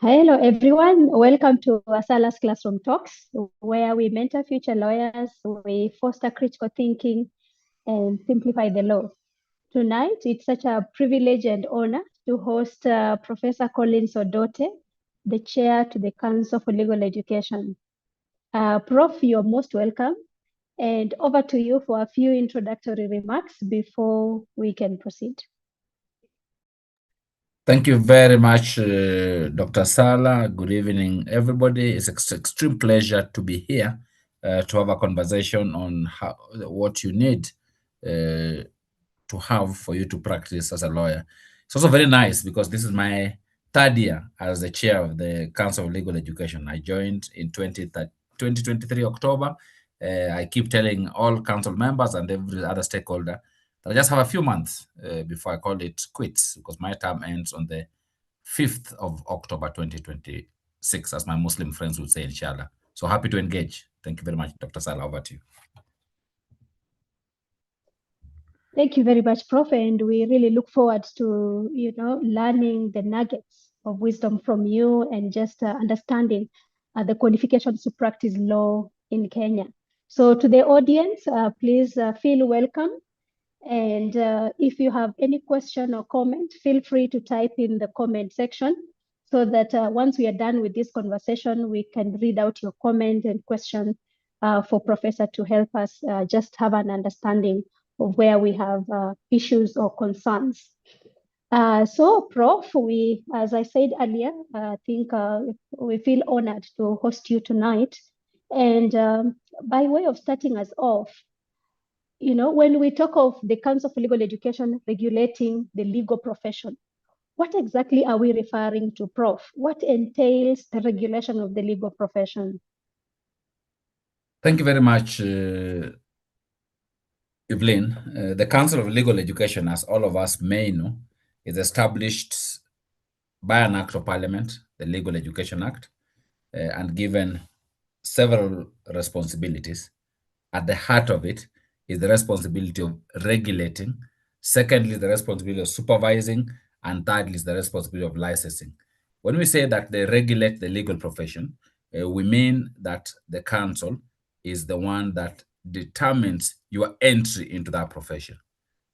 Hello, everyone. Welcome to Asala's Classroom Talks, where we mentor future lawyers, we foster critical thinking, and simplify the law. Tonight, it's such a privilege and honor to host Professor Collins Odote, the chair to the Council for Legal Education. Prof, you're most welcome. And over to you for a few introductory remarks before we can proceed. Thank you very much, Dr. Sala. Good evening, everybody. It's an extreme pleasure to be here to have a conversation on what you need to have for you to practice as a lawyer. It's also very nice because this is my third year as the chair of the Council of Legal Education. I joined in 2023 October. I keep telling all council members and every other stakeholder I just have a few months before I call it quits because my term ends on the 5th of October 2026, as my Muslim friends would say, inshallah. So happy to engage. Thank you very much, Dr. Salah. Over to you. Thank you very much, Prof. And we really look forward to, learning the nuggets of wisdom from you and just understanding the qualifications to practice law in Kenya. So to the audience, please feel welcome. And if you have any question or comment, feel free to type in the comment section so that once we are done with this conversation, we can read out your comment and question for Professor to help us just have an understanding of where we have issues or concerns. So, Prof, as I said earlier, I think we feel honored to host you tonight. And by way of starting us off, when we talk of the Council for Legal Education regulating the legal profession, what exactly are we referring to, Prof? What entails the regulation of the legal profession? Thank you very much, Evelyn. The Council of Legal Education, as all of us may know, is established by an act of parliament, the Legal Education Act, and given several responsibilities. At the heart of it is the responsibility of regulating. Secondly, the responsibility of supervising. And thirdly, is the responsibility of licensing. When we say that they regulate the legal profession, we mean that the council is the one that determines your entry into that profession.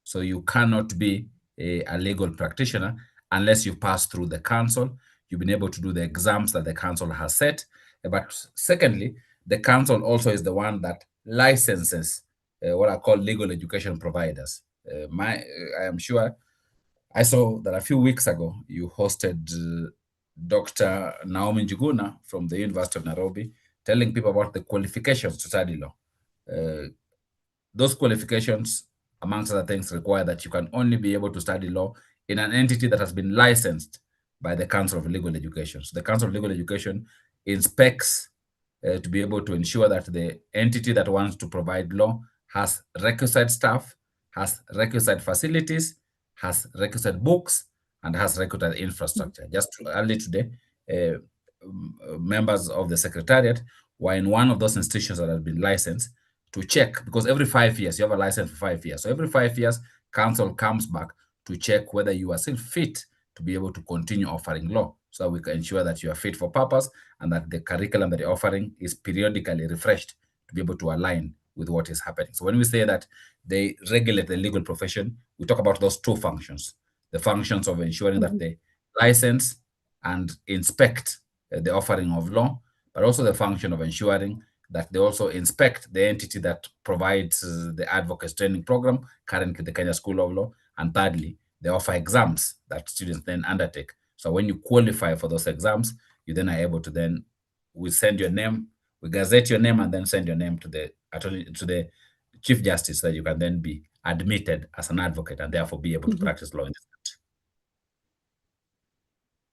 So you cannot be a legal practitioner unless you pass through the council. You've been able to do the exams that the council has set. But secondly, the council also is the one that licenses what are called legal education providers. I am sure I saw that a few weeks ago you hosted Dr. Naomi Njuguna from the University of Nairobi, telling people about the qualifications to study law. Those qualifications, amongst other things, require that you can only be able to study law in an entity that has been licensed by the Council of Legal Education. So the Council of Legal Education inspects to be able to ensure that the entity that wants to provide law has requisite staff, has requisite facilities, has requisite books, and has requisite infrastructure. Just early today, members of the Secretariat were in one of those institutions that have been licensed to check, because every 5 years, you have a license for 5 years. So every 5 years, council comes back to check whether you are still fit to be able to continue offering law, so that we can ensure that you are fit for purpose and that the curriculum that you're offering is periodically refreshed to be able to align with what is happening. So when we say that they regulate the legal profession, we talk about those two functions: the functions of ensuring that they license and inspect the offering of law, but also the function of ensuring that they also inspect the entity that provides the advocacy training program, currently the Kenya School of Law. And thirdly, they offer exams that students then undertake. So when you qualify for those exams, you then are able to we send your name, we gazette your name, and then send your name to the Chief Justice, so that you can then be admitted as an advocate and therefore be able to practice law in this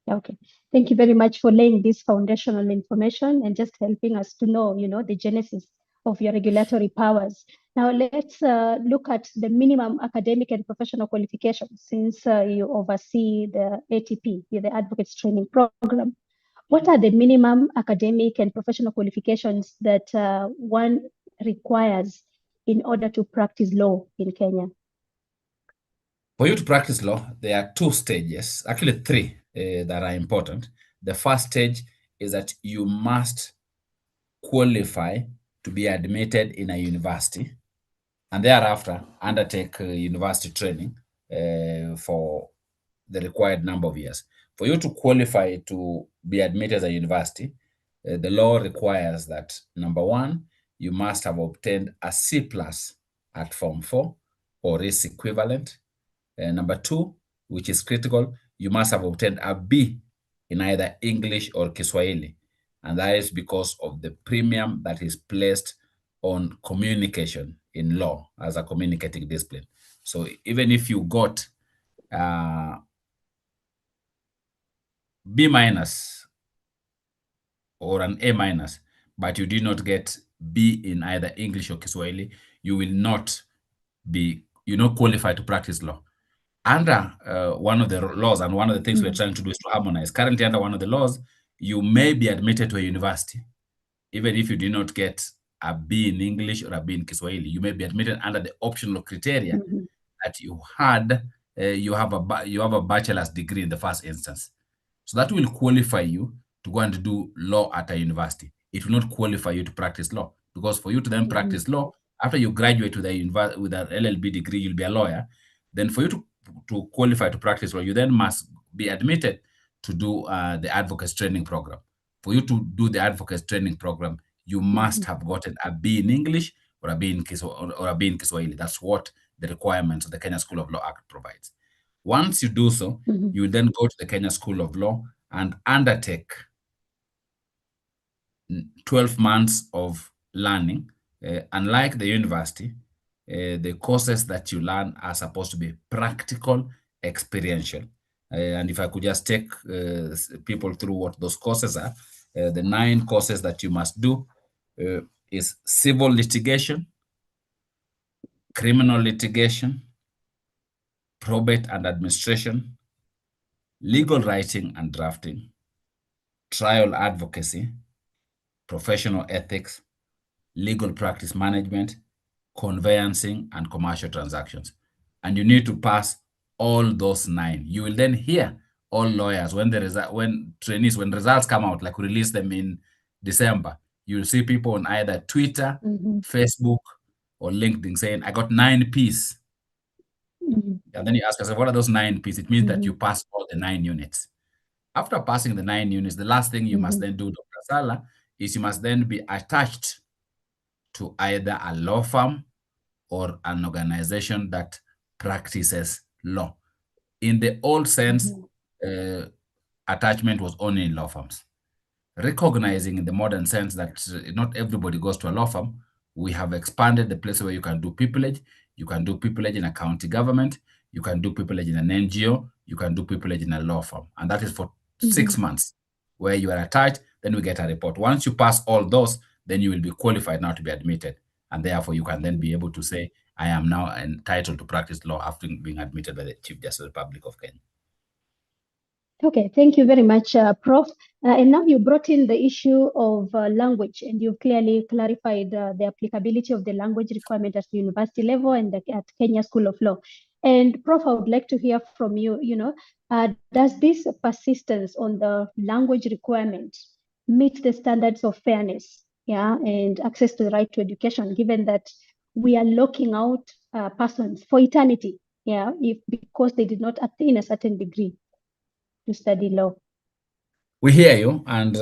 country. Okay, thank you very much for laying this foundational information and just helping us to know, the genesis of your regulatory powers. Now let's look at the minimum academic and professional qualifications, since you oversee the ATP, the Advocates Training Program. What are the minimum academic and professional qualifications that one requires in order to practice law in Kenya? For you to practice law, there are two stages, actually three, that are important. The first stage is that you must qualify to be admitted in a university and thereafter undertake university training for the required number of years. For you to qualify to be admitted as a university, the law requires that number one, you must have obtained a C plus at Form 4 or its equivalent. Number two, which is critical, you must have obtained a B in either English or Kiswahili. And that is because of the premium that is placed on communication in law as a communicating discipline. So even if you got B minus or an A minus, but you did not get B in either English or Kiswahili, you will not be, qualified to practice law. Under one of the laws, and one of the things we're trying to do is to harmonize. Currently, under one of the laws, you may be admitted to a university, even if you did not get a B in English or a B in Kiswahili. You may be admitted under the optional criteria that you have a bachelor's degree in the first instance. So that will qualify you to go and do law at a university. It will not qualify you to practice law, because for you to then practice law, after you graduate with an LLB degree, you'll be a lawyer. Then for you to qualify to practice law, you then must be admitted to do the advocacy training program. For you to do the advocacy training program, you must have gotten a B in English or a B in Kiswahili. That's what the requirements of the Kenya School of Law Act provides. Once you do so, you will then go to the Kenya School of Law and undertake 12 months of learning. Unlike the university, the courses that you learn are supposed to be practical, experiential. And if I could just take people through what those courses are, the 9 courses that you must do is civil litigation, criminal litigation, probate and administration, legal writing and drafting, trial advocacy, professional ethics, legal practice management, conveyancing, and commercial transactions. And you need to pass all those 9. You will then hear all lawyers when results come out, like we release them in December, you'll see people on either Twitter, Facebook, or LinkedIn saying, I got 9 P's. And then you ask yourself, what are those 9 P's? It means that you passed all the 9 units. After passing the 9 units, the last thing you must then do, Dr. Sala, is you must then be attached to either a law firm or an organization that practices law. In the old sense, attachment was only in law firms. Recognizing in the modern sense that not everybody goes to a law firm, we have expanded the place where you can do pupillage. You can do pupillage in a county government. You can do pupillage in an NGO. You can do pupillage in a law firm. And that is for 6 months, where you are attached. Then we get a report. Once you pass all those, then you will be qualified now to be admitted. And therefore, you can then be able to say, I am now entitled to practice law after being admitted by the Chief Justice of the Republic of Kenya. Okay, thank you very much, Prof. And now you brought in the issue of language, and you've clearly clarified the applicability of the language requirement at the university level and at Kenya School of Law. And Prof, I would like to hear from you, does this persistence on the language requirement meet the standards of fairness, and access to the right to education, given that we are locking out persons for eternity, because they did not attain a certain degree to study law? We hear you. And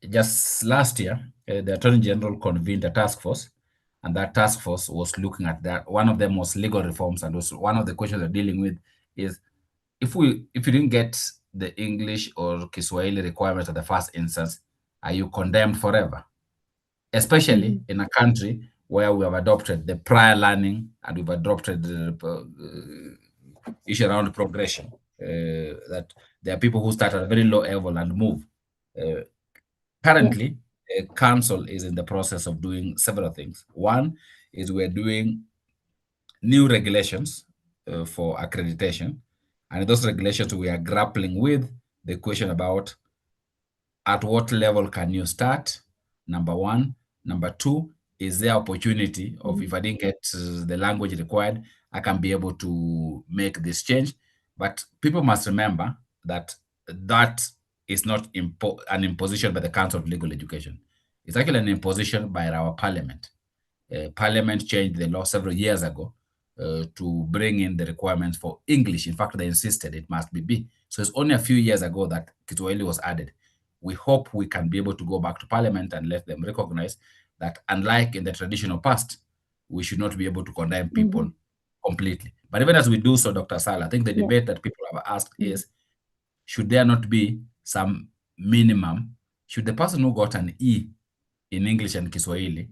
just last year, the Attorney General convened a task force, and that task force was looking at that. One of them was legal reforms, and also one of the questions they're dealing with is if you didn't get the English or Kiswahili requirements at the first instance, are you condemned forever? Especially in a country where we have adopted the prior learning and we've adopted the issue around progression, that there are people who start at a very low level and move. Currently, council is in the process of doing several things. One is we're doing new regulations for accreditation. And in those regulations, we are grappling with the question about at what level can you start, number one. Number two, is there opportunity of if I didn't get the language required, I can be able to make this change. But people must remember that is not an imposition by the Council of Legal Education. It's actually an imposition by our parliament. Parliament changed the law several years ago to bring in the requirements for English. In fact, they insisted it must be B. So it's only a few years ago that Kiswahili was added. We hope we can be able to go back to Parliament and let them recognize that, unlike in the traditional past, we should not be able to condemn people completely. But even as we do so, Dr. Sala, I think the debate that people have asked is, should there not be some minimum? Should the person who got an E in English and Kiswahili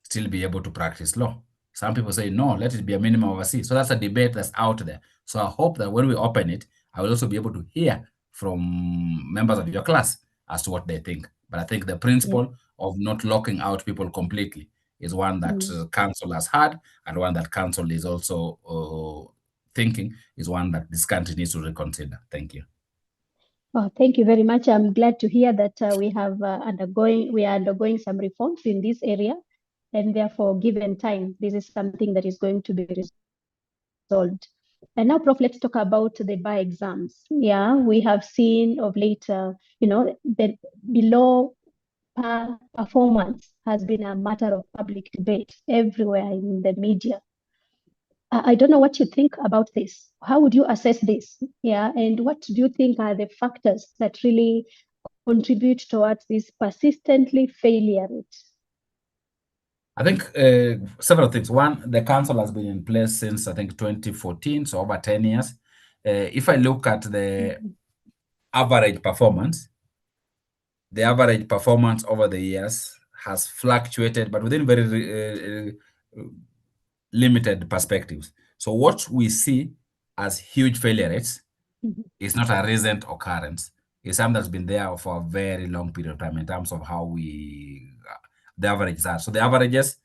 still be able to practice law? Some people say, no, let it be a minimum of a C. So that's a debate that's out there. So I hope that when we open it, I will also be able to hear from members of your class as to what they think. But I think the principle of not locking out people completely is one that council has had, and one that council is also thinking is one that this country needs to reconsider. Thank you. Oh, thank you very much. I'm glad to hear that we are undergoing some reforms in this area, and therefore, given time, this is something that is going to be resolved. And now, Prof, let's talk about the bar exams. Yeah, we have seen of late, the below par performance has been a matter of public debate everywhere in the media. I don't know what you think about this. How would you assess this? Yeah, and what do you think are the factors that really contribute towards this persistently failure rate? I think several things. One, the council has been in place since, I think, 2014, so over 10 years. If I look at the average performance, the average performance over the years has fluctuated, but within very limited perspectives. So what we see as huge failure rates is not a recent occurrence. It's something that's been there for a very long period of time in terms of how the averages are. So the averages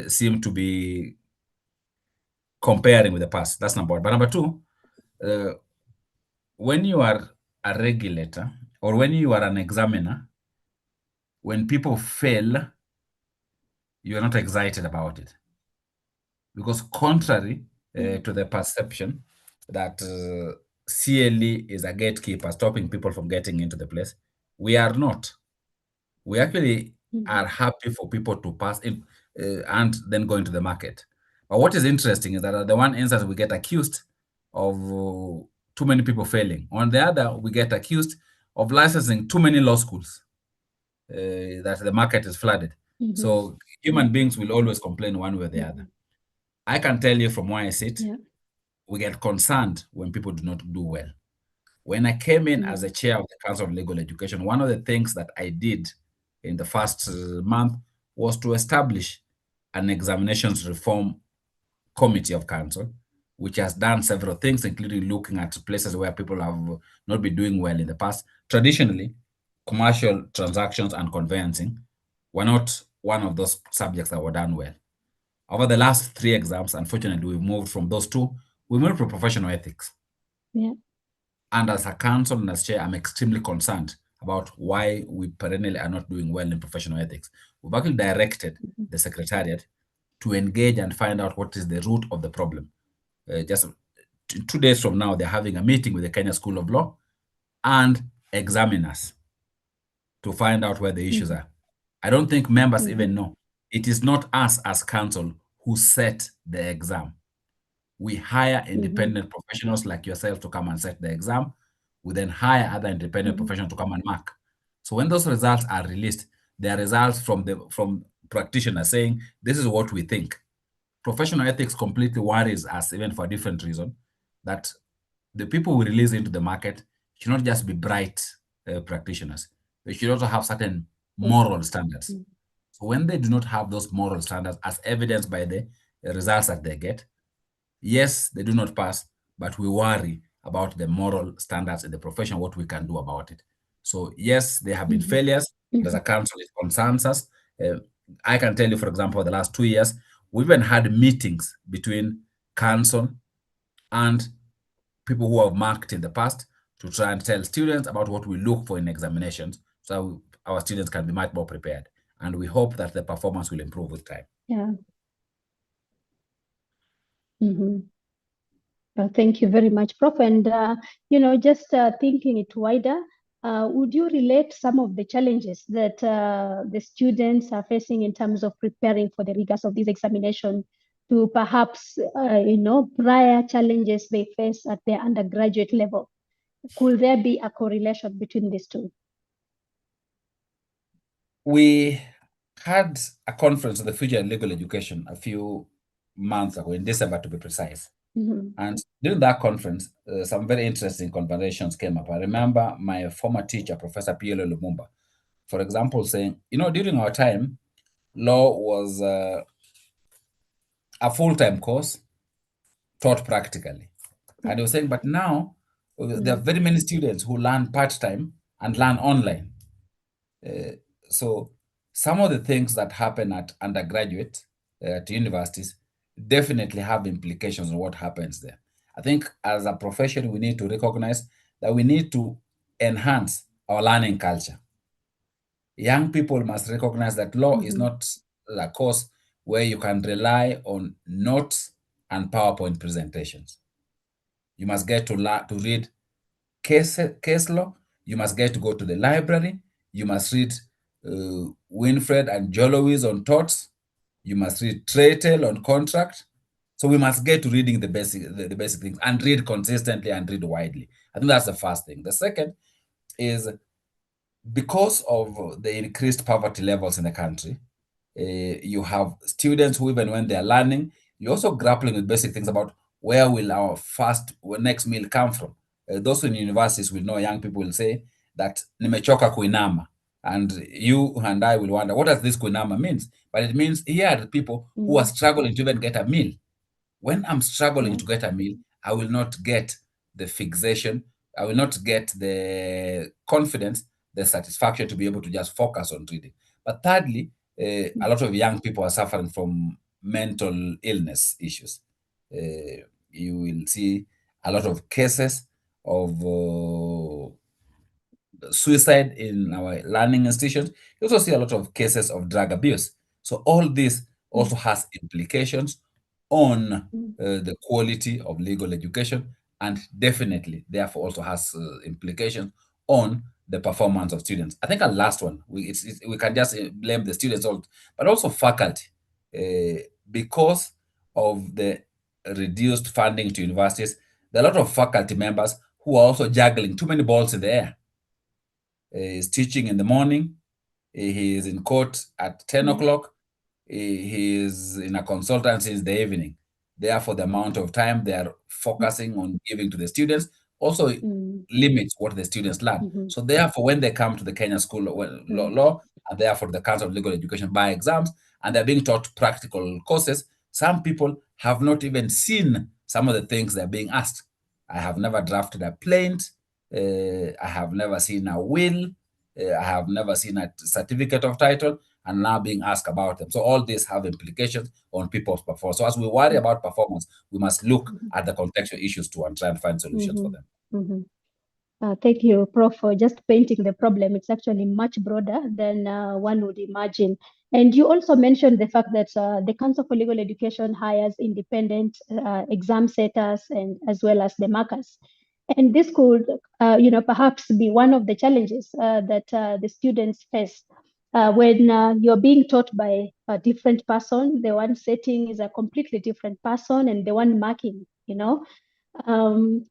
seem to be comparing with the past. That's number one. But number two, when you are a regulator or when you are an examiner, when people fail, you are not excited about it. Because contrary to the perception that CLE is a gatekeeper stopping people from getting into the place, we are not. We actually are happy for people to pass in and then go into the market. But what is interesting is that at the one instance, we get accused of too many people failing. On the other, we get accused of licensing too many law schools, that the market is flooded. So human beings will always complain one way or the other. I can tell you from where I sit, we get concerned when people do not do well. When I came in as a chair of the Council of Legal Education, one of the things that I did in the first month was to establish an examinations reform committee of council, which has done several things, including looking at places where people have not been doing well in the past. Traditionally, commercial transactions and conveyancing were not one of those subjects that were done well. Over the last 3 exams, unfortunately, we've moved from those 2, we moved to professional ethics. And as a council and as chair, I'm extremely concerned about why we perennially are not doing well in professional ethics. We've actually directed the secretariat to engage and find out what is the root of the problem. Just 2 days from now, they're having a meeting with the Kenya School of Law and examiners to find out where the issues are. I don't think members even know. It is not us as council who set the exam. We hire independent professionals like yourself to come and set the exam. We then hire other independent professionals to come and mark. So when those results are released, they are results from practitioners saying, this is what we think. Professional ethics completely worries us, even for a different reason, that the people we release into the market should not just be bright practitioners. They should also have certain moral standards. So when they do not have those moral standards, as evidenced by the results that they get, yes, they do not pass, but we worry about the moral standards in the profession, what we can do about it. So yes, there have been failures. As a council, it concerns us. I can tell you, for example, the last 2 years, we even had meetings between council and people who have marked in the past to try and tell students about what we look for in examinations, so our students can be much more prepared. And we hope that the performance will improve with time. Yeah. Well, thank you very much, Prof. And, just thinking it wider, would you relate some of the challenges that the students are facing in terms of preparing for the rigors of this examination to perhaps, prior challenges they face at their undergraduate level? Could there be a correlation between these two? We had a conference on the future of legal education a few months ago, in December to be precise. Mm-hmm. And during that conference, some very interesting conversations came up. I remember my former teacher, Professor Pielo Lumumba, for example, saying, during our time, law was a full-time course taught practically. Yeah. And he was saying, but now there are Mm-hmm. very many students who learn part-time and learn online. So some of the things that happen at undergraduate, at universities, definitely have implications on what happens there. I think as a profession, we need to recognize that we need to enhance our learning culture. Young people must recognize that law is Mm-hmm. not a course where you can rely on notes and PowerPoint presentations. You must get to learn to read case law. You must get to go to the library. You must read Winfred and Jolowi's on torts. You must read Traytel on contract. So we must get to reading the basic things and read consistently and read widely. I think that's the first thing. The second is because of the increased poverty levels in the country, you have students who, even when they are learning, you're also grappling with basic things about where will our next meal come from. Those in universities will know, young people will say that nimechoka kuinama. And you and I will wonder, what does this kuinama means? But it means here are the people who are Mm-hmm. struggling to even get a meal. When I'm struggling Yeah. to get a meal, I will not get the fixation, I will not get the confidence, the satisfaction to be able to just focus on reading. But thirdly, a lot of young people are suffering from mental illness issues. You will see a lot of cases of suicide in our learning institutions. You also see a lot of cases of drug abuse. So all this also has implications on the quality of legal education, and definitely, therefore, also has implications on the performance of students. I think a last one, we can just blame the students, all, but also faculty, because of the reduced funding to universities. There are a lot of faculty members who are also juggling too many balls in the air. He's teaching in the morning. He is in court at 10 Yeah. o'clock. He is in a consultancy in the evening. Therefore, the amount of time they are focusing on giving to the students also Mm-hmm. limits what the students learn. Mm-hmm. So, therefore, when they come to the Kenya School of Law, and therefore the Council of Legal Education by exams, and they're being taught practical courses, some people have not even seen some of the things they're being asked. I have never drafted a plaint. I have never seen a will. I have never seen a certificate of title, and now being asked about them. So all these have implications on people's performance. So as we worry about performance, we must look at the contextual issues too and try and find solutions for Mm-hmm. them. Mm-hmm. Thank you, Prof, for just painting the problem. It's actually much broader than one would imagine. And you also mentioned the fact that the Council for Legal Education hires independent exam setters and as well as the markers. And this could, perhaps be one of the challenges that the students face when you're being taught by a different person. The one setting is a completely different person, and the one marking, Um,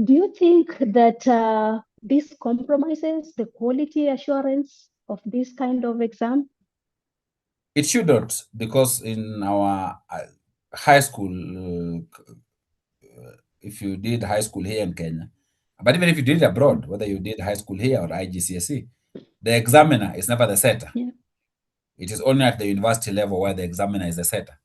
do you think that this compromises the quality assurance of this kind of exam? It shouldn't, because in our high school, if you did high school here in Kenya, but even if you did it abroad, whether you did high school here or IGCSE, the examiner is never the setter. Yeah. It is only at the university level where the examiner is the setter.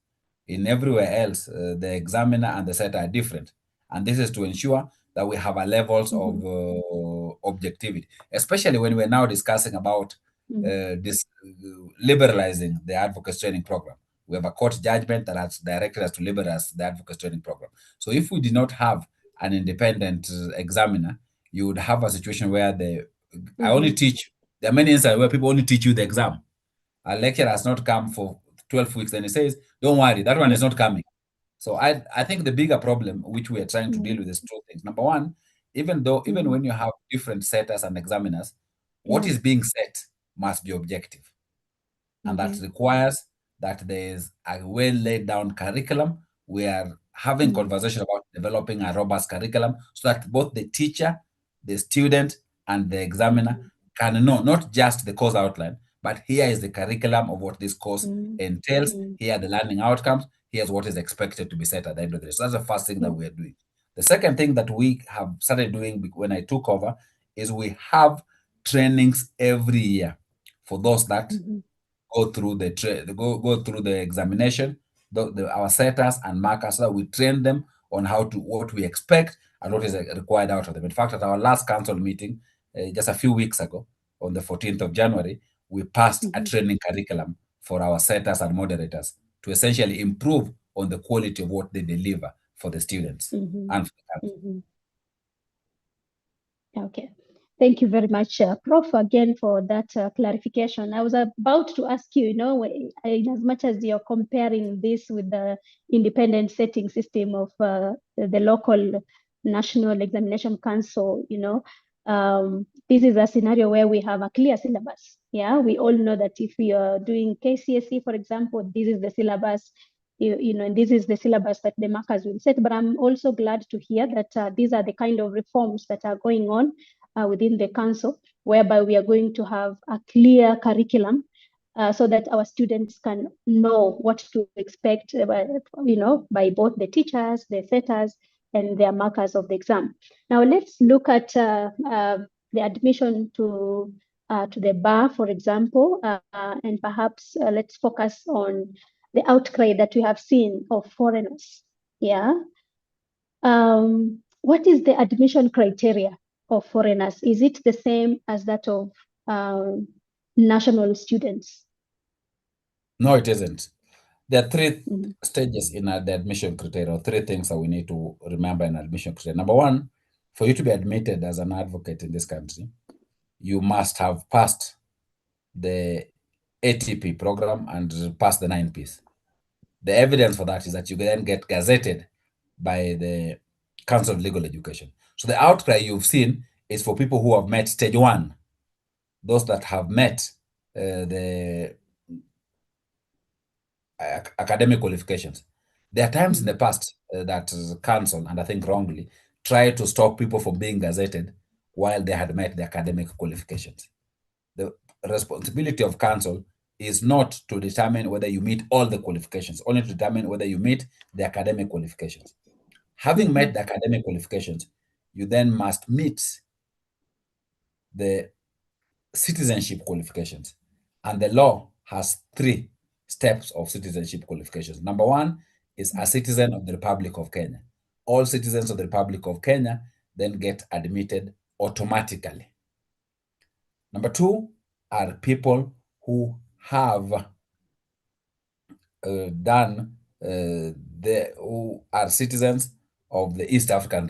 In everywhere else, the examiner and the setter are different. And this is to ensure that we have a levels Mm-hmm. of objectivity, especially when we're now discussing about Mm-hmm. this liberalizing the advocacy training program. We have a court judgment that has directed us to liberalize the advocacy training program. So if we did not have an independent examiner, you would have a situation where I only Mm-hmm. teach, there are many instances where people only teach you the exam. A lecturer has not come for 12 weeks, then he says, don't worry, that one Yeah. is not coming. So I think the bigger problem which we are trying to deal Mm-hmm. with is two things. Number one Even Mm-hmm. when you have different setters and examiners, what Yeah. is being set must be objective. And that Mm-hmm. requires that there is a well laid down curriculum. We are having Mm-hmm. conversation about developing a robust curriculum so that both the teacher, the student, and the examiner can know not just the course outline, but here is the curriculum of what this course entails. Mm-hmm. Here are the learning outcomes. Here's what is expected to be set at the end of the day. So that's the first thing that Yeah. we are doing. The second thing that we have started doing when I took over is we have trainings every year for those that Mm-hmm. go through go through the examination, our setters and markers, so that we train them on how to what we expect and what is required out of them. In fact, at our last council meeting, just a few weeks ago, on the 14th of January, we passed a Mm-hmm. training curriculum for our setters and moderators to essentially improve on the quality of what they deliver for the students Mm-hmm. and for the country. Mm-hmm. Okay. Thank you very much, Prof, again for that clarification. I was about to ask you, in as much as you're comparing this with the independent setting system of the local National Examination Council, this is a scenario where we have a clear syllabus. Yeah, we all know that if we are doing KCSE, for example, this is the syllabus. And this is the syllabus that the markers will set. But I'm also glad to hear that these are the kind of reforms that are going on within the council, whereby we are going to have a clear curriculum so that our students can know what to expect, by both the teachers, the setters, and their markers of the exam. Now let's look at the admission to the bar, for example, and perhaps let's focus on the outcry that we have seen of foreigners. Yeah. What is the admission criteria of foreigners? Is it the same as that of national students? No, it isn't. There are three Mhm. stages in the admission criteria, or three things that we need to remember in admission criteria. Number one, for you to be admitted as an advocate in this country, you must have passed the ATP program and passed the 9Ps. The evidence for that is that you then get gazetted by the Council of Legal Education. So the outcry you've seen is for people who have met stage one, those that have met the academic qualifications. There are times in the Mhm. past that council, and I think wrongly, tried to stop people from being gazetted while they had met the academic qualifications. The responsibility of council is not to determine whether you meet all the qualifications, only to determine whether you meet the academic qualifications. Having met Mhm. the academic qualifications, you then must meet the citizenship qualifications. And the law has three steps of citizenship qualifications. Number one is a citizen of the Republic of Kenya. All citizens of the Republic of Kenya then get admitted automatically. Number two are people who have done who are citizens of the East African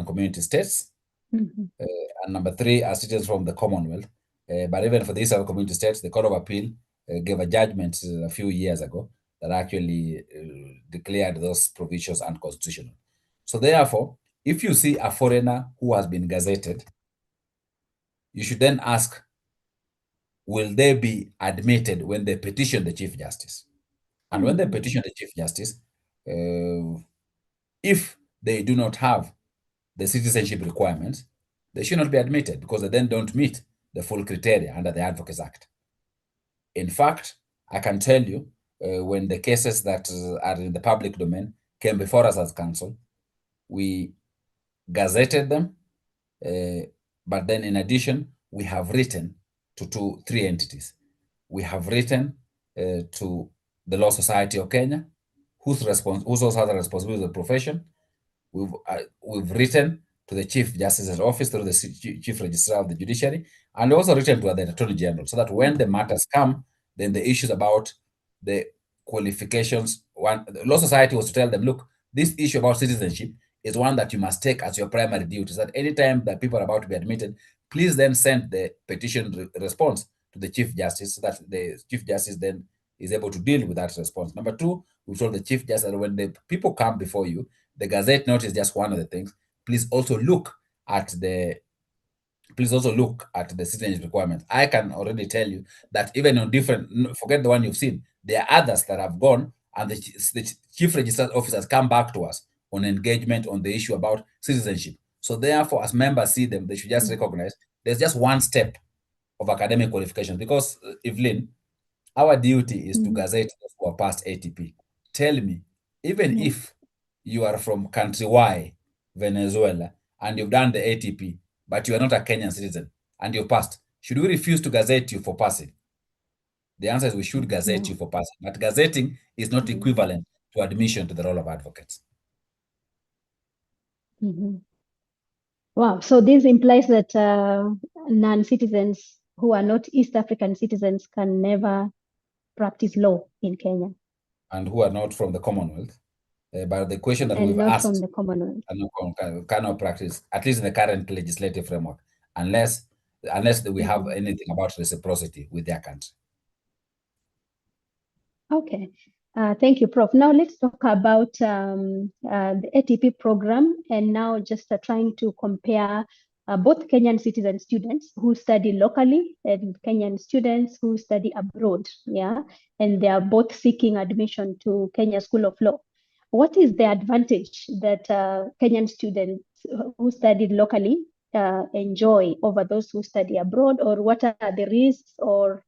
Community States. Mhm. And number three are citizens from the Commonwealth. But even for these other community states, the Court of Appeal gave a judgment a few years ago that actually declared those provisions unconstitutional. So therefore, if you see a foreigner who has been gazetted, you should then ask, will they be admitted when they petition the Chief Justice? And when they Mhm. petition the Chief Justice, if they do not have the citizenship requirements, they should not be admitted because they then don't meet the full criteria under the Advocates Act. In fact, I can tell you when the cases that are in the public domain came before us as council, we gazetted them, but then in addition, we have written to three entities. We have written to the Law Society of Kenya, whose also has a responsibility of the profession. We've written to the Chief Justice's office through the Chief Registrar of the Judiciary, and also written to the Attorney General, so that when the matters come, then the issues about the qualifications, the Law Society was to tell them, look, this issue about citizenship is one that you must take as your primary duty. So that anytime that people are about to be admitted, please then send the petition response to the Chief Justice, so that the Chief Justice then is able to deal with that response. Number two, we told the Chief Justice that when the people come before you, the Gazette note is just one of the things. please also look at the citizenship requirements. I can already tell you that even on different, forget the one you've seen, there are others that have gone, and the chief registered officers come back to us on engagement on the issue about citizenship. So therefore, as members see them, they should just recognize there's just one step of academic qualification, because Evelyn, our duty is to gazette those who are past ATP. Tell me, even if you are from country Y, Venezuela, and you've done the ATP, but you are not a Kenyan citizen and you passed, should we refuse to gazette you for passing? The answer is we should gazette you for passing. But gazetting is not equivalent to admission to the role of advocates. Wow. So this implies that non-citizens who are not East African citizens can never practice law in Kenya. And who are not from the Commonwealth. But the question that And we've not asked from the Commonwealth. cannot practice, at least in the current legislative framework, unless we have anything about reciprocity with their country. Okay. Thank you, Prof. Now let's talk about the ATP program, and now just trying to compare both Kenyan citizen students who study locally and Kenyan students who study abroad. Yeah, and they are both seeking admission to Kenya School of Law. What is the advantage that Kenyan students who studied locally enjoy over those who study abroad, or what are the risks, or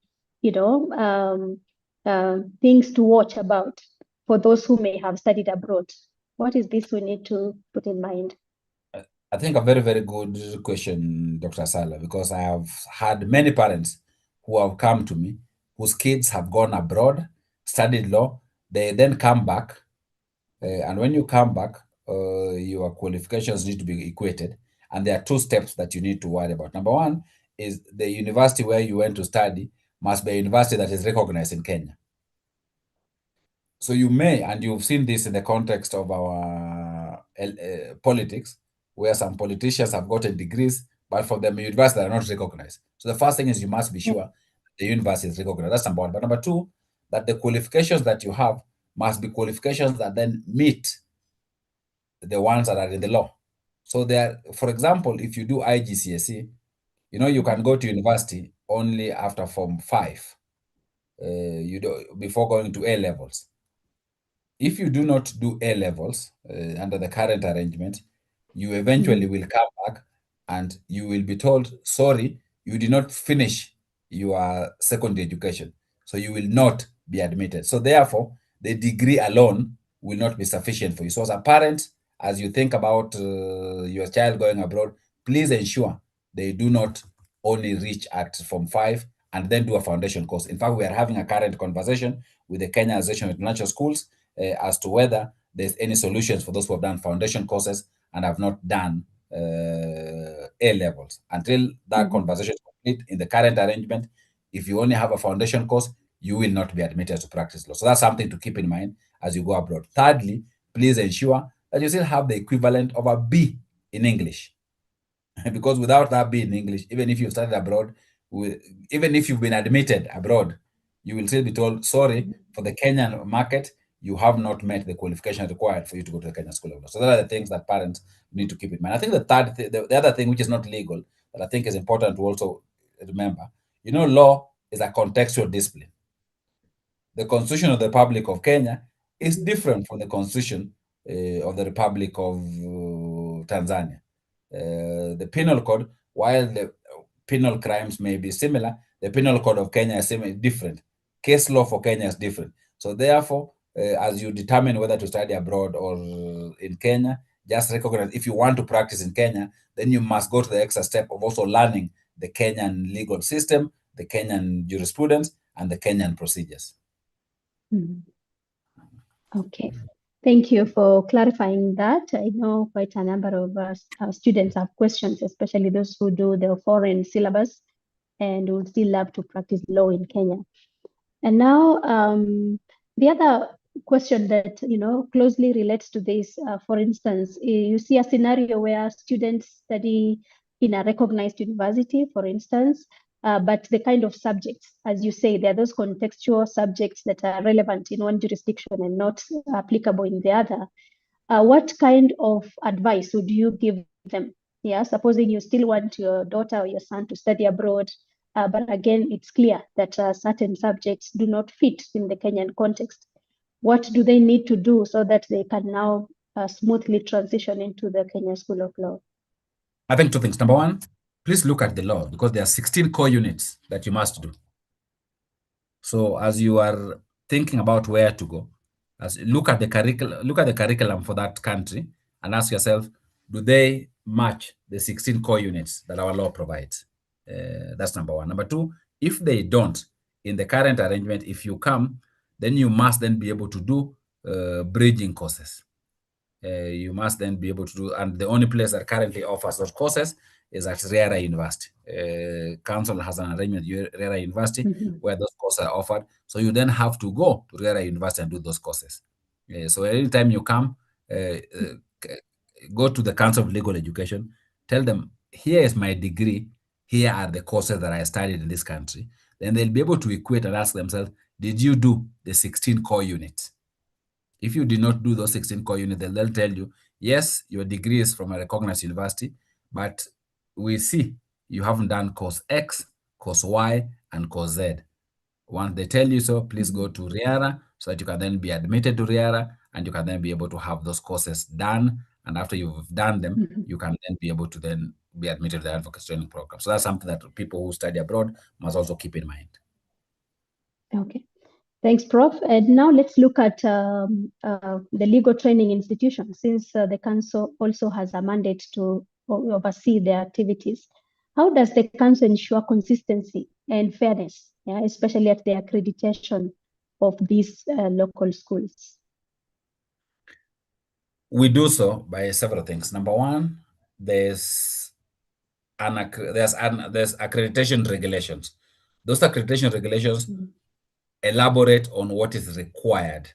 things to watch about for those who may have studied abroad? What is this we need to put in mind? I think a very, very good question, Dr. Sala, because I have had many parents who have come to me whose kids have gone abroad, studied law, they then come back. And when you come back, your qualifications need to be equated. And there are two steps that you need to worry about. Number one is the university where you went to study must be a university that is recognized in Kenya. So you may, and you've seen this in the context of our politics, where some politicians have gotten degrees, but for them, universities are not recognized. So the first thing is you must be sure the university is recognized. That's number one. But number two, that the qualifications that you have must be qualifications that then meet the ones that are in the law. So there, for example, if you do IGCSE, you can go to university only after Form 5, before going to A levels. If you do not do A levels under the current arrangement, you eventually will come back and you will be told, sorry, you did not finish your secondary education. So you will not be admitted. So therefore, the degree alone will not be sufficient for you. So as a parent, as you think about your child going abroad, please ensure they do not only reach at Form 5 and then do a foundation course. In fact, we are having a current conversation with the Kenya Association of International Schools as to whether there's any solutions for those who have done foundation courses and have not done A levels. Until that conversation is complete in the current arrangement, if you only have a foundation course, you will not be admitted to practice law. So that's something to keep in mind as you go abroad. Thirdly, please ensure that you still have the equivalent of a B in English. Because without that B in English, even if you've studied abroad, even if you've been admitted abroad, you will still be told, sorry, for the Kenyan market, you have not met the qualification required for you to go to the Kenyan School of Law. So those are the things that parents need to keep in mind. I think the other thing, which is not legal, that I think is important to also remember, law is a contextual discipline. The Constitution of the Republic of Kenya is different from the Constitution of the Republic of Tanzania. The Penal Code, while the penal crimes may be similar, the Penal Code of Kenya is different. Case law for Kenya is different. So therefore, as you determine whether to study abroad or in Kenya, just recognize if you want to practice in Kenya, then you must go to the extra step of also learning the Kenyan legal system, the Kenyan jurisprudence, and the Kenyan procedures. Okay. Thank you for clarifying that. I know quite a number of students have questions, especially those who do the foreign syllabus and would still love to practice law in Kenya. And now the other question that closely relates to this, for instance, you see a scenario where students study in a recognized university, for instance, but the kind of subjects, as you say, there are those contextual subjects that are relevant in one jurisdiction and not applicable in the other. What kind of advice would you give them. Yeah, supposing you still want your daughter or your son to study abroad, but again, it's clear that certain subjects do not fit in the Kenyan context. What do they need to do so that they can now smoothly transition into the Kenya School of Law? I think two things. Number one, please look at the law because there are 16 core units that you must do. So as you are thinking about where to go, as look at the curriculum for that country and ask yourself, do they match the 16 core units that our law provides? That's number one. Number two, if they don't, in the current arrangement, if you come, then you must then be able to do bridging courses. You must then be able to do, and the only place that currently offers those courses is at Riara University. Council has an arrangement with Riara University where those courses are offered. So you then have to go to Riara University and do those courses. So anytime you come, go to the Council of Legal Education, tell them, here is my degree, here are the courses that I studied in this country. Then they'll be able to equate and ask themselves, did you do the 16 core units? If you did not do those 16 core units, they'll tell you, yes, your degree is from a recognized university, but we see you haven't done course X, course Y, and course Z. Once they tell you so, please go to RIARA so that you can then be admitted to RIARA and you can then be able to have those courses done. And after you've done them, you can then be able to then be admitted to the advocacy training program. So that's something that people who study abroad must also keep in mind. Okay. Thanks, Prof. And now let's look at the legal training institution, since the council also has a mandate to oversee their activities. How does the council ensure consistency and fairness, especially at the accreditation of these local schools? We do so by several things. Number one, there's accreditation regulations. Those accreditation regulations elaborate on what is required,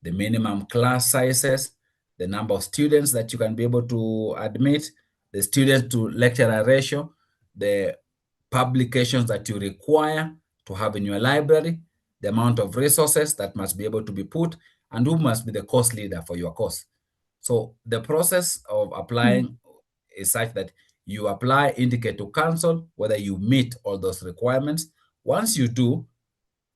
the minimum class sizes, the number of students that you can be able to admit, the student to lecturer ratio, the publications that you require to have in your library, the amount of resources that must be able to be put, and who must be the course leader for your course. So the process of applying is such that you apply, indicate to council whether you meet all those requirements. Once you do,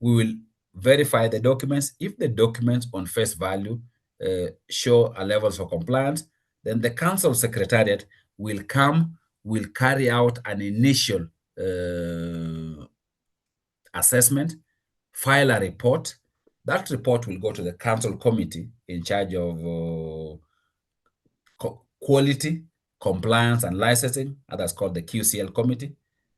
we will verify the documents. If the documents on face value show a levels of compliance, then the council secretariat will carry out an initial assessment, file a report. That report will go to the council committee in charge of quality, compliance, and licensing, others called the QCL committee.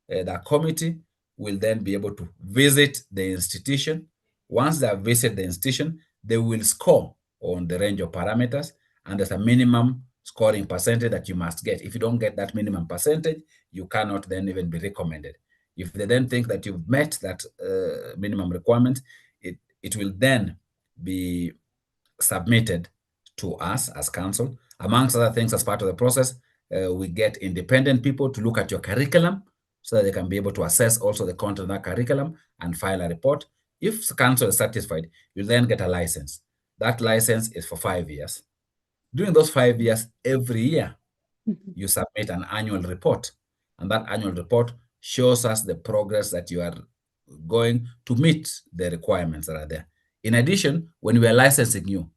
That committee will then be able to visit the institution. Once they have visited the institution, they will score on the range of parameters, and there's a minimum scoring percentage that you must get. If you don't get that minimum percentage, you cannot then even be recommended. If they then think that you've met that minimum requirement, it will then be submitted to us as council. Amongst other things, as part of the process, we get independent people to look at your curriculum so that they can be able to assess also the content of that curriculum and file a report. If the council is satisfied, you then get a license. That license is for 5 years. During those 5 years, every year, you submit an annual report. And that annual report shows us the progress that you are going to meet the requirements that are there. In addition, when we are licensing you,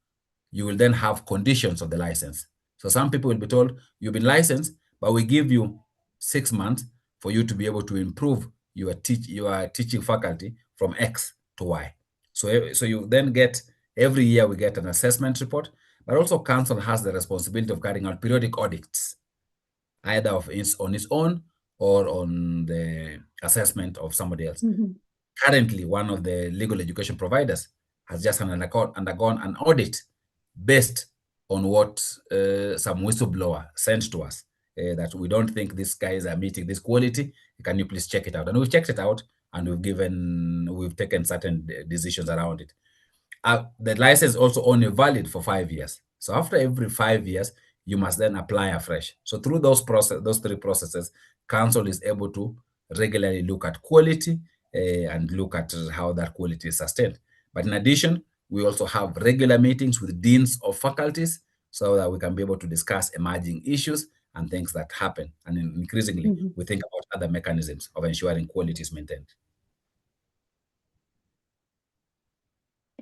you will then have conditions of the license. So some people will be told, you've been licensed, but we give you 6 months for you to be able to improve your teaching faculty from X to Y. So you then get, every year we get an assessment report, but also council has the responsibility of carrying out periodic audits, either on its own or on the assessment of somebody else. Currently, one of the legal education providers has just undergone an audit based on what some whistleblower sent to us, that we don't think these guys are meeting this quality. Can you please check it out? And we've checked it out, and we've taken certain decisions around it. The license is also only valid for 5 years. So after every 5 years, you must then apply afresh. So through those three processes, council is able to regularly look at quality and look at how that quality is sustained. But in addition, we also have regular meetings with deans of faculties so that we can be able to discuss emerging issues and things that happen. And increasingly, we think about other mechanisms of ensuring quality is maintained.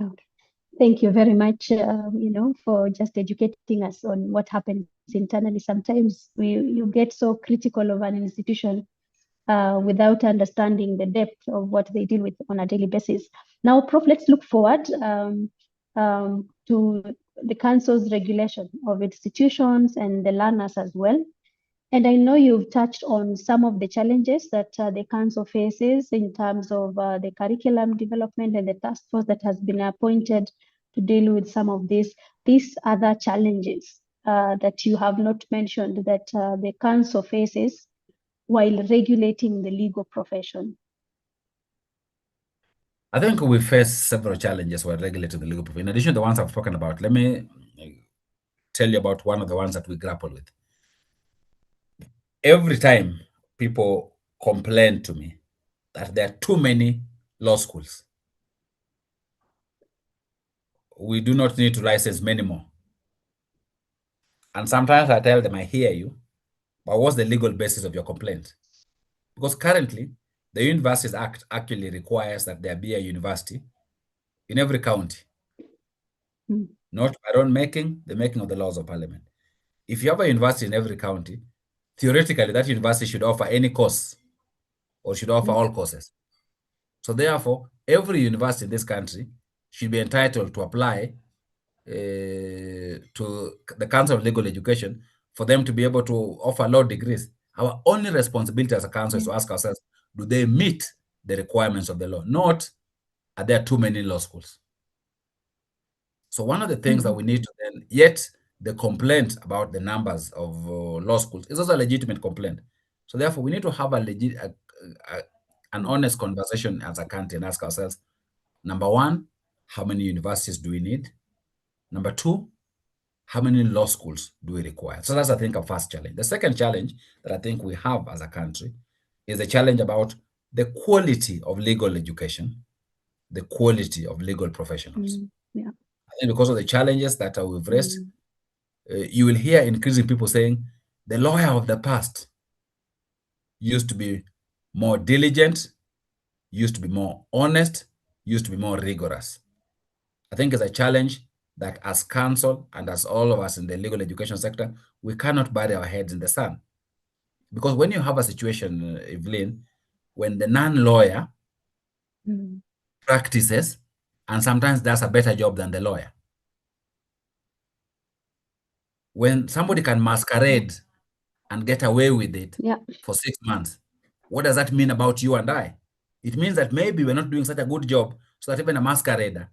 Okay. Thank you very much, for just educating us on what happens internally. Sometimes you get so critical of an institution without understanding the depth of what they deal with on a daily basis. Now, Prof, let's look forward to the Council's regulation of institutions and the learners as well. And I know you've touched on some of the challenges that the Council faces in terms of the curriculum development and the task force that has been appointed to deal with some of these other challenges that you have not mentioned that the Council faces while regulating the legal profession. I think we face several challenges while regulating the legal profession. In addition to the ones I've spoken about, let me tell you about one of the ones that we grapple with. Every time people complain to me that there are too many law schools, we do not need to license many more. And sometimes I tell them, I hear you, but what's the legal basis of your complaint? Because currently, the Universities Act actually requires that there be a university in every county, not by own making, the making of the laws of parliament. If you have a university in every county, theoretically, that university should offer any course or should offer all courses. So therefore, every university in this country should be entitled to apply to the Council of Legal Education for them to be able to offer law degrees. Our only responsibility as a council is to ask ourselves, do they meet the requirements of the law? Not, are there too many law schools? So one of the things that we need to then, yet the complaint about the numbers of law schools is also a legitimate complaint. So therefore, we need to have an honest conversation as a country and ask ourselves, number one, how many universities do we need? Number two, how many law schools do we require? So that's, I think, a first challenge. The second challenge that I think we have as a country is the challenge about the quality of legal education, the quality of legal professionals. Yeah. I think because of the challenges that we've raised, you will hear increasing people saying the lawyer of the past used to be more diligent, used to be more honest, used to be more rigorous. I think it's a challenge that as council and as all of us in the legal education sector, we cannot bury our heads in the sand. Because when you have a situation, Evelyn, when the non-lawyer practices and sometimes does a better job than the lawyer, when somebody can masquerade and get away with it for 6 months, what does that mean about you and I? It means that maybe we're not doing such a good job so that even a masquerader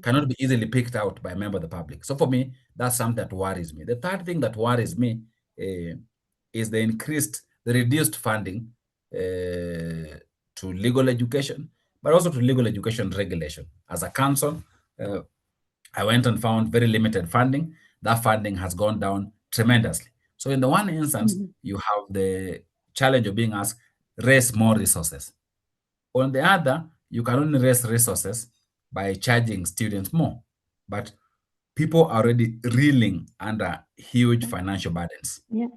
cannot be easily picked out by a member of the public. So for me, that's something that worries me. The third thing that worries me is the reduced funding to legal education, but also to legal education regulation. As a council, I went and found very limited funding. That funding has gone down tremendously. So in the one instance, you have the challenge of being asked, raise more resources. On the other, you can only raise resources by charging students more. But people are already reeling under huge financial burdens. You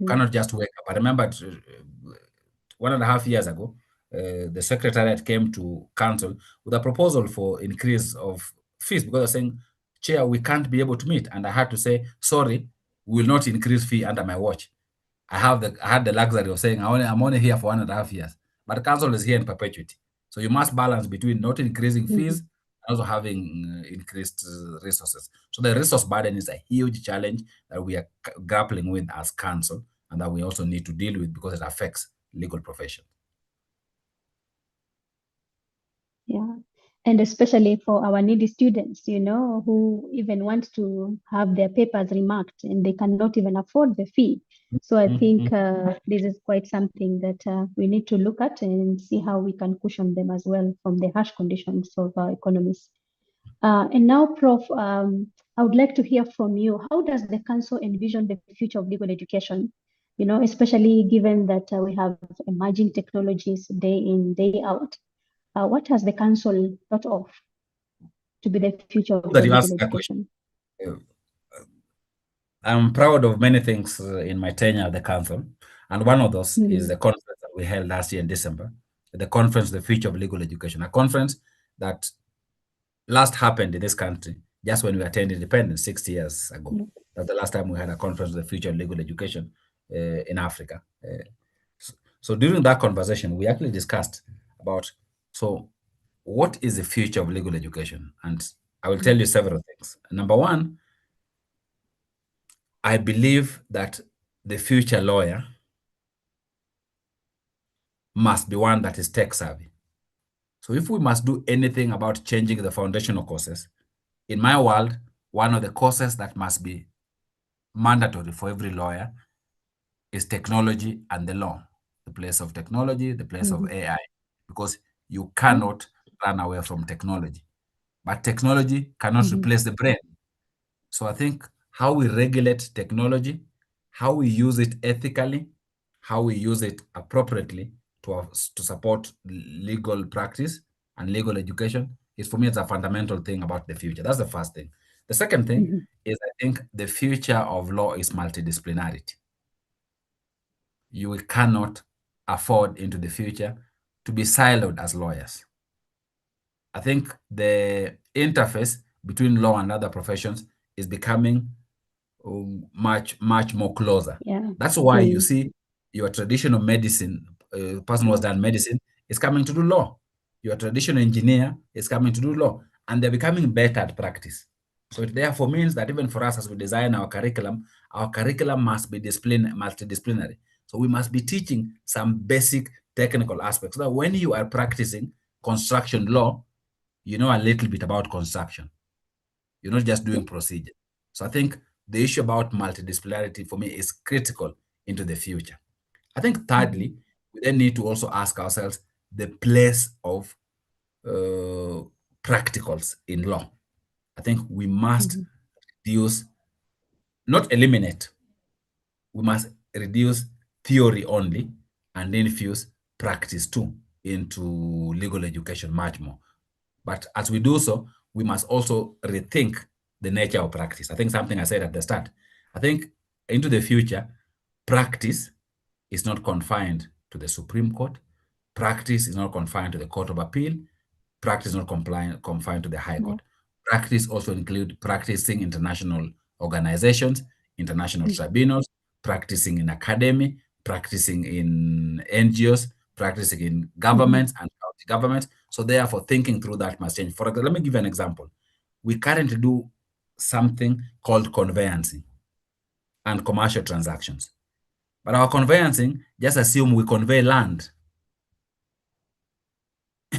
cannot just wake up. I remember 1.5 years ago, the secretariat came to council with a proposal for increase of fees because they're saying, Chair, we can't be able to meet. And I had to say, sorry, we will not increase fee under my watch. I had the luxury of saying I'm only here for 1.5 years, but the council is here in perpetuity. So you must balance between not increasing fees and also having increased resources. So the resource burden is a huge challenge that we are grappling with as council and that we also need to deal with because it affects legal profession. Yeah. And especially for our needy students, who even want to have their papers remarked and they cannot even afford the fee. So I think this is quite something that we need to look at and see how we can cushion them as well from the harsh conditions of our economies. And now, Prof, I would like to hear from you. How does the council envision the future of legal education? Especially given that we have emerging technologies day in, day out. What has the council thought of to be the future of the That you legal asked that question. education? I'm proud of many things in my tenure at the council, and one of those is Mhm. the conference that we held last year in December, the conference, The Future of Legal Education, a conference that last happened in this country just when we attained independence 60 years ago. Yeah. That's the last time we had a conference on the future of legal education in Africa. So during that conversation, we actually discussed about, so what is the future of legal education? And I will tell Mhm. you several things. Number one, I believe that the future lawyer must be one that is tech savvy. So if we must do anything about changing the foundational courses, in my world, one of the courses that must be mandatory for every lawyer is technology and the law, the place of technology, the place of Mhm. AI, because you Yeah. cannot run away from technology. But technology cannot Mhm. replace the brain. So I think how we regulate technology, how we use it ethically, how we use it appropriately to support legal practice and legal education is, for me, it's a fundamental thing about the future. That's the first thing. The second thing Mhm. is, I think the future of law is multidisciplinarity. You cannot afford into the future to be siloed as lawyers. I think the interface between law and other professions is becoming much more closer. Yeah. That's why you Mm. see your traditional medicine person who has Yeah. done medicine is coming to do law. Your traditional engineer is coming to do law, and they're becoming better at practice. So it therefore means that even for us, as we design our curriculum must be multidisciplinary. So we must be teaching some basic technical aspects. So that when you are practicing construction law, you know a little bit about construction. You're not just Yeah. doing procedure. So I think the issue about multidisciplinarity for me is critical into the future. I think Mhm. thirdly, we then need to also ask ourselves the place of uh, practicals in law. I think we must Mhm. reduce, not eliminate, we must reduce theory only and infuse practice too into legal education much more. But as we do so, we must also rethink the nature of practice. I think something I said at the start. I think into the future, practice is not confined to the Supreme Court. Practice is not confined to the Court of Appeal. Practice is not confined to the High Yeah. Court. Practice also include practicing international organizations, international Mhm. tribunals, practicing in academy, practicing in NGOs, practicing in Mhm. governments and county governments. So therefore, thinking through that must change. For example, let me give you an example. We currently do something called conveyancing and commercial transactions. But our conveyancing just assume we convey land.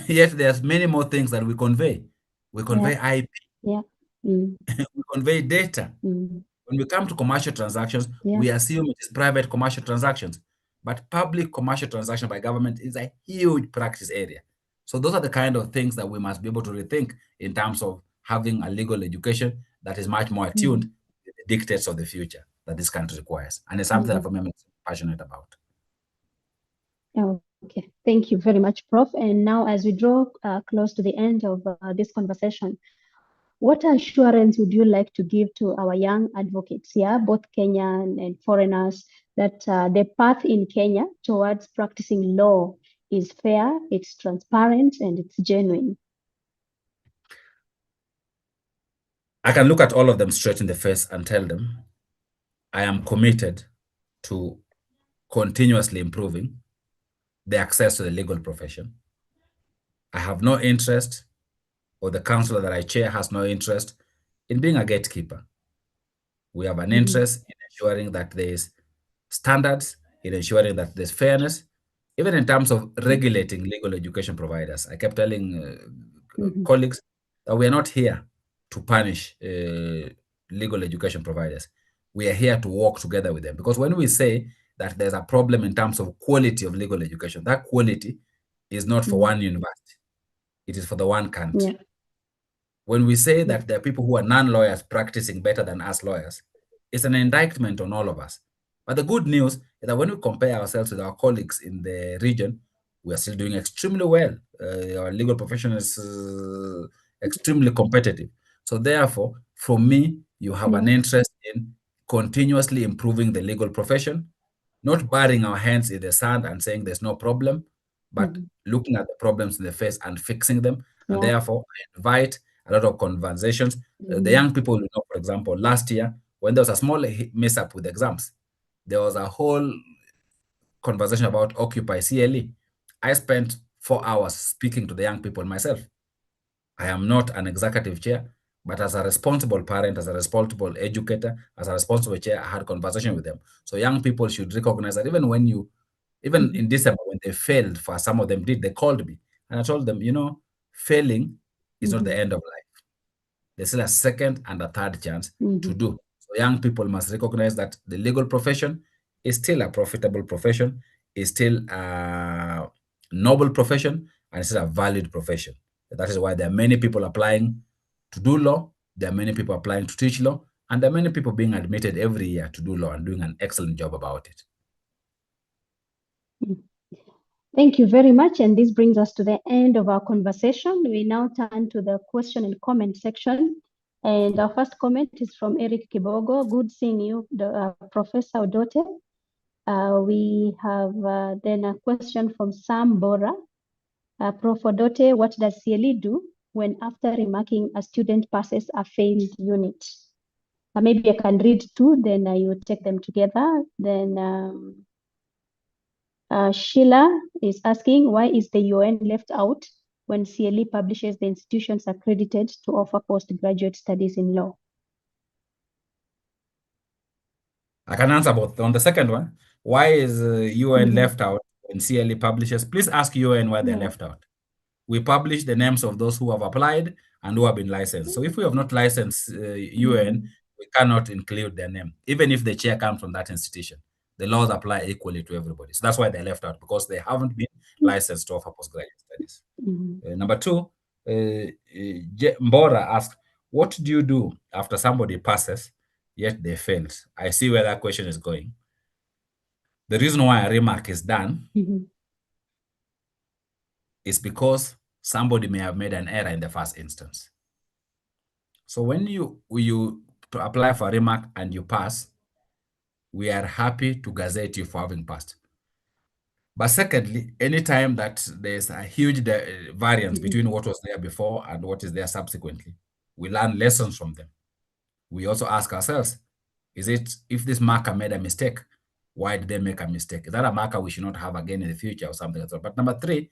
Yet there's many more things that we convey. We Yeah. convey IP, Yeah. Mm. we convey data. Mm. When we come to commercial transactions, Yeah. we assume it is private commercial transactions. But public commercial transaction by government is a huge practice area. So those are the kind of things that we must be able to rethink in terms of having a legal education that is much more attuned Mm. to the dictates of the future that this country requires. And it's something that Mhm. for me I'm passionate about. Okay. Thank you very much, Prof. And now, as we draw close to the end of this conversation, what assurance would you like to give to our young advocates, yeah, both Kenyan and foreigners, that the path in Kenya towards practicing law is fair, it's transparent, and it's genuine? I can look at all of them straight in the face and tell them I am committed to continuously improving the access to the legal profession. I have no interest, or the council that I chair has no interest in being a gatekeeper. We have an Mhm. interest in ensuring that there is standards, in ensuring that there's fairness, even in terms of Yeah. regulating legal education providers. I kept telling Mhm. colleagues that we are not here to punish legal education providers. We are here to work together with them. Because when we say that there's a problem in terms of quality of legal education, that quality is not for Mhm. one university, it is for the one country. Yeah. When we say Yeah. that there are people who are non-lawyers practicing better than us lawyers, it's an indictment on all of us. But the good news is that when we compare ourselves with our colleagues in the region, we are still doing extremely well. Our legal profession is extremely competitive. So therefore, for me, you have Yeah. an interest in continuously improving the legal profession, not burying our hands in the sand and saying there's no problem, but Mhm. looking at the problems in the face and fixing them. And Yeah. therefore, I invite a lot of conversations. The Mhm. young people, you know, for example, last year, when there was a small mishap with exams, there was a whole conversation about Occupy CLE. I spent 4 hours speaking to the young people myself. I am not an executive chair, but as a responsible parent, as a responsible educator, as a responsible chair, I had conversation with them. So young people should recognize that even Mhm. in December when they failed, for some of them did, they called me and I told them, you know, failing is not the Mhm. end of life. There's still a second and a third chance to Mhm. do. So young people must recognize that the legal profession is still a profitable profession, is still a noble profession, and it's still a valued profession. That is why there are many people applying to do law, there are many people applying to teach law, and there are many people being admitted every year to do law and doing an excellent job about it. Mhm. Thank you very much. And this brings us to the end of our conversation. We now turn to the question and comment section. And our first comment is from Eric Kibogo. Good seeing you, Professor Odote. We have then a question from Sam Bora. Prof. Odote, what does CLE do when after remarking a student passes a failed unit? Maybe I can read two, then you take them together. Then Sheila is asking, why is the UN left out when CLE publishes the institutions accredited to offer postgraduate studies in law? I can answer both. On the second one, why is UN Mhm. left out when CLE publishes? Please ask UN why they're Yeah. left out. We publish the names of those who have applied and who have been licensed. So if we have not licensed UN, we cannot include their name, even if the chair comes from that institution. The laws apply equally to everybody. So that's why they're left out, because they haven't been licensed to offer postgraduate studies. Mhm. Number two, Mbora asked, what do you do after somebody passes, yet they failed? I see where that question is going. The reason why a remark is done Mhm. is because somebody may have made an error in the first instance. So when you apply for a remark and you pass, we are happy to gazette you for having passed. But secondly, anytime that there's a huge variance Mhm. between what was there before and what is there subsequently, we learn lessons from them. We also ask ourselves, is it, if this marker made a mistake, why did they make a mistake? Is that a marker we should not have again in the future or something like that? But number three,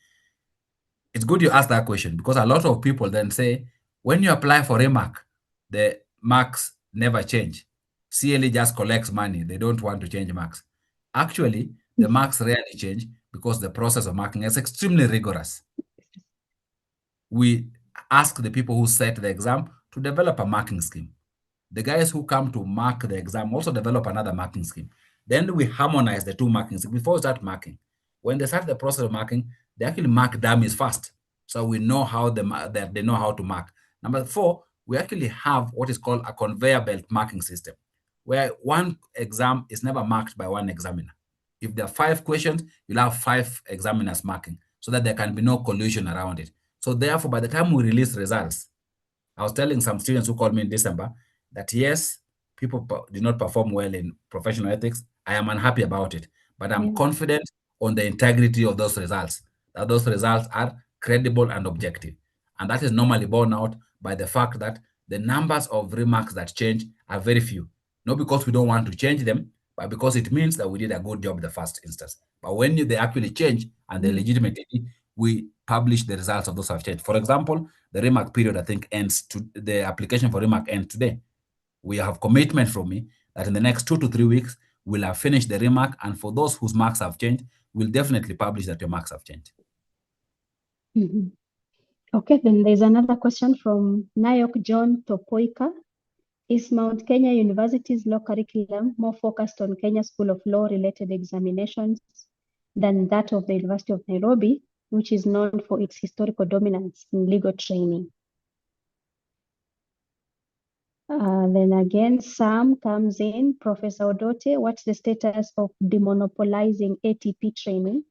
it's good you ask that question, because a lot of people then say, when you apply for a mark, the marks never change. CLE just collects money. They don't want to change marks. Actually, the marks rarely change because the process of marking is extremely rigorous. We ask the people who set the exam to develop a marking scheme. The guys who come to mark the exam also develop another marking scheme. Then we harmonize the two marking schemes before we start marking. When they start the process of marking, they actually mark dummies first. So we know how that they know how to mark. Number four, we actually have what is called a conveyor belt marking system, where one exam is never marked by one examiner. If there are 5 questions, you'll have 5 examiners marking so that there can be no collusion around it. So therefore, by the time we release results, I was telling some students who called me in December that yes, people did not perform well in professional ethics. I am unhappy about it, but I'm Yeah. confident on the integrity of those results, that those results are credible and objective. And that is normally borne out by the fact that the numbers of remarks that change are very few. Not because we don't want to change them, but because it means that we did a good job in the first instance. But when they actually change and they Mhm. legitimately, we publish the results of those have changed. For example, the remark period, I think, ends to the application for remark ends today. We have commitment from me that in the next 2 to 3 weeks, we'll have finished the remark. And for those whose marks have changed, we'll definitely publish that your marks have changed. Mhm. Okay, then there's another question from Nayok John Topoika. Is Mount Kenya University's law curriculum more focused on Kenya School of Law related examinations than that of the University of Nairobi, which is known for its historical dominance in legal training? Then again, Sam comes in. Professor Odote, what's the status of demonopolizing ATP training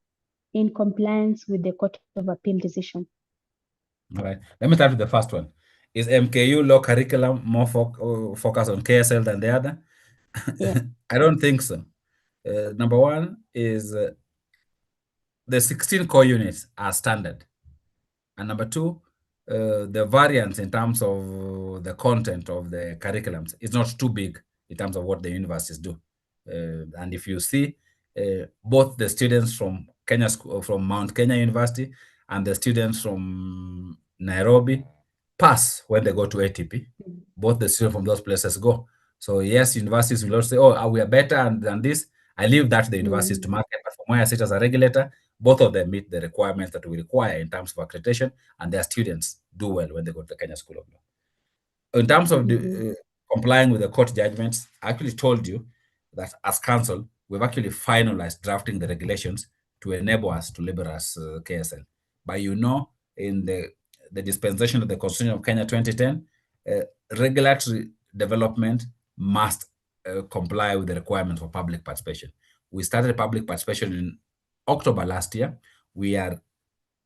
in compliance with the Court of Appeal decision? All right. Let me start with the first one. Is MKU law curriculum more focused on KSL than the other? Yeah. I don't think so. Number one is the 16 core units are standard. And number two, the variance in terms of the content of the curriculums is not too big in terms of what the universities do. And if you see, both the students from Kenya school, from Mount Kenya University, and the students from Nairobi pass when they go to ATP. Mm. Both the students from those places go. So yes, universities will also say, "Oh, we are better than this." I leave that to the universities to Mm. market. But from where I sit as a regulator, both of them meet the requirements that we require in terms of accreditation, and their students do well when they go to the Kenya School of Law. In terms of Mhm. complying with the court judgments, I actually told you that as council, we've actually finalized drafting the regulations to enable us to liberalize KSL. But in the dispensation of the Constitution of Kenya 2010, uh, regulatory development must comply with the requirements for public participation. We started public participation in October last year. We are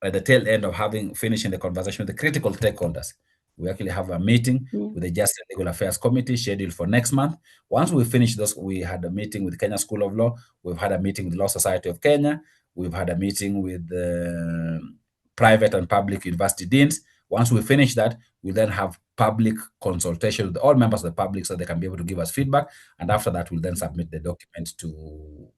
at the tail end of having finishing the conversation with the critical stakeholders. We actually have a meeting Yeah. with the Justice and Legal Affairs Committee scheduled for next month. Once we finish those, we had a meeting with Kenya School of Law. We've had a meeting with the Law Society of Kenya. We've had a meeting with private and public university deans. Once we finish that, we then have public consultation with all members of the public so they can be able to give us feedback. And after that, we'll then submit the document to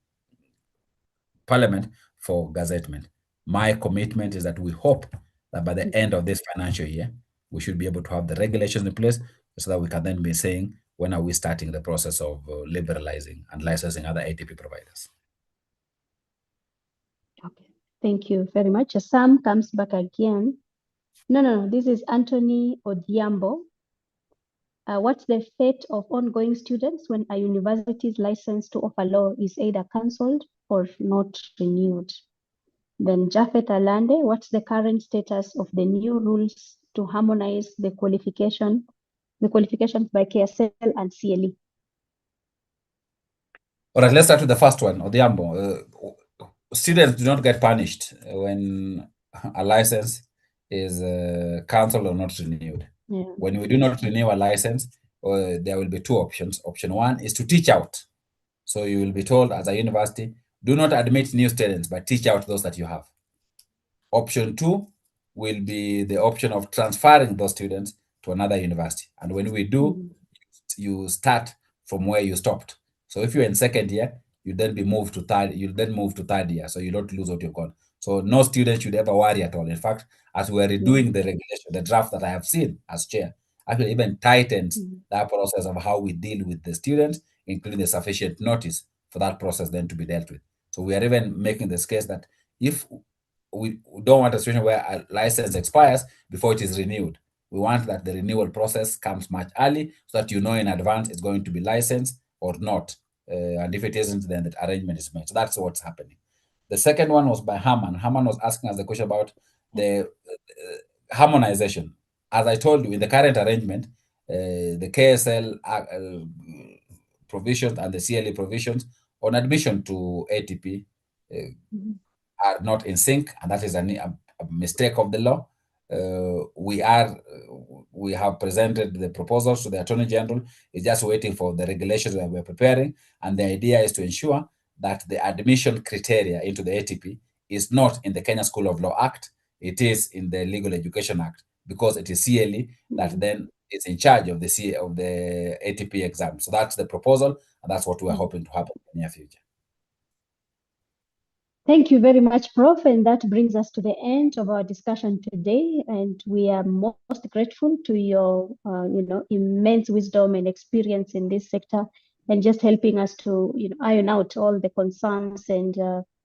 Parliament for gazettement. My commitment is that we hope that by the end of this financial year, we should be able to have the regulations in place so that we can then be saying, when are we starting the process of liberalizing and licensing other ATP providers? Okay. Thank you very much. Sam comes back again. No. This is Anthony Odhiambo. What's the fate of ongoing students when a university's license to offer law is either cancelled or not renewed? Then Jafet Alande, what's the current status of the new rules to harmonize the qualifications by KSL and CLE? All right, let's start with the first one, Odhiambo. Students do not get punished when a license is cancelled or not renewed. Yeah. When we do not renew a license, there will be two options. Option one is to teach out. So you will be told as a university, do not admit new students, but teach out those that you have. Option two will be the option of transferring those students to another university. And when we do, Mhm. you start from where you stopped. So if you're in second year, you'll then move to third year. So you don't lose what you've got. So no student should ever worry at all. In fact, as we're Yeah. redoing the regulation, the draft that I have seen as chair, actually even tightens Mhm. that process of how we deal with the students, including the sufficient notice for that process then to be dealt with. So we are even making this case that if we don't want a situation where a license expires before it is renewed. We want that the renewal process comes much early so that you know in advance it's going to be licensed or not. And if it isn't, then the arrangement is made. So that's what's happening. The second one was by Herman. Herman was asking us the question about the harmonization. As I told you, in the current arrangement, the KSL provisions and the CLE provisions on admission to ATP Mhm. are not in sync, and that is a mistake of the law. We have presented the proposals to the Attorney General. It's just waiting for the regulations that we're preparing, and the idea is to ensure that the admission criteria into the ATP is not in the Kenya School of Law Act. It is in the Legal Education Act because it is CLE that Mhm. then is in charge of the ATP exam. So that's the proposal, and that's what we're Mhm. hoping to happen in the near future. Thank you very much, Prof. And that brings us to the end of our discussion today. And we are most grateful to your, immense wisdom and experience in this sector, and just helping us to, iron out all the concerns and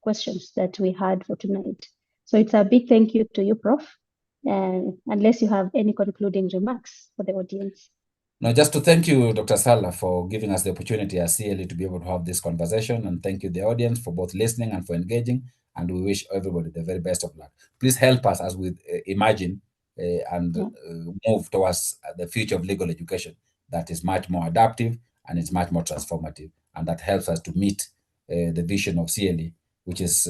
questions that we had for tonight. So it's a big thank you to you, Prof. And unless you have any concluding remarks for the audience. Now, just to thank you, Dr. Sala, for giving us the opportunity as CLE to be able to have this conversation, and thank you, the audience, for both listening and for engaging. And we wish everybody the very best of luck. Please help us as we imagine and Yeah. move towards the future of legal education that is much more adaptive and it's much more transformative, and that helps us to meet the vision of CLE, which is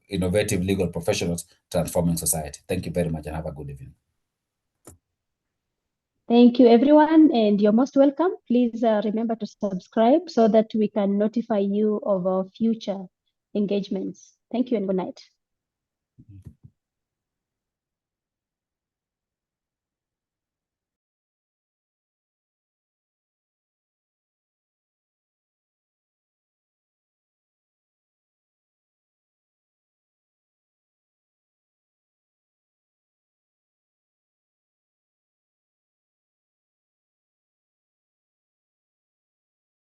innovative legal professionals transforming society. Thank you very much and have a good evening. Thank you, everyone, and you're most welcome. Please remember to subscribe so that we can notify you of our future engagements. Thank you and good night.